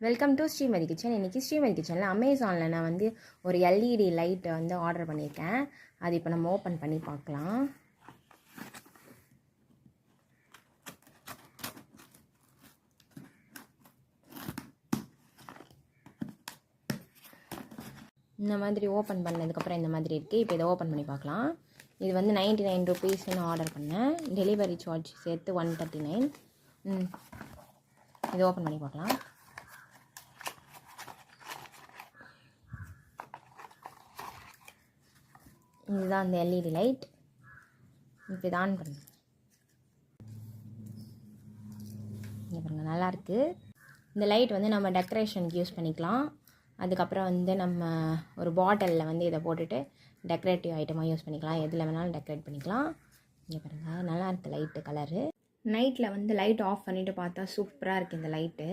Welcome to Srimathi kitchen. இன்றைக்கி ஸ்ரீமதி கிச்சனில் அமேசானில் நான் வந்து ஒரு எல்இடி லைட்டை வந்து ஆர்டர் பண்ணியிருக்கேன். அது இப்போ நம்ம ஓப்பன் பண்ணி பார்க்கலாம். இந்த மாதிரி ஓப்பன் பண்ணதுக்கப்புறம் இந்த மாதிரி இருக்குது. இப்போ இதை ஓப்பன் பண்ணி பார்க்கலாம். இது வந்து 99 ருபீஸ்ன்னு ஆர்டர் பண்ணேன். டெலிவரி சார்ஜ் சேர்த்து 139. இதை ஓப்பன் பண்ணி பார்க்கலாம். இதுதான் அந்த எல்இடி லைட். இப்போ இதை ஆன் பண்ணுங்க. இங்கே பாருங்கள், நல்லாயிருக்கு. இந்த லைட் வந்து நம்ம டெக்கரேஷனுக்கு யூஸ் பண்ணிக்கலாம். அதுக்கப்புறம் வந்து நம்ம ஒரு பாட்டிலில் வந்து இதை போட்டுட்டு டெக்கரேட்டிவ் ஐட்டமாக யூஸ் பண்ணிக்கலாம். எதில் வேணாலும் டெக்கரேட் பண்ணிக்கலாம். இங்கே பாருங்கள், நல்லாயிருக்கு லைட்டு கலரு. நைட்டில் வந்து லைட் ஆஃப் பண்ணிவிட்டு பார்த்தா சூப்பராக இருக்குது இந்த லைட்டு.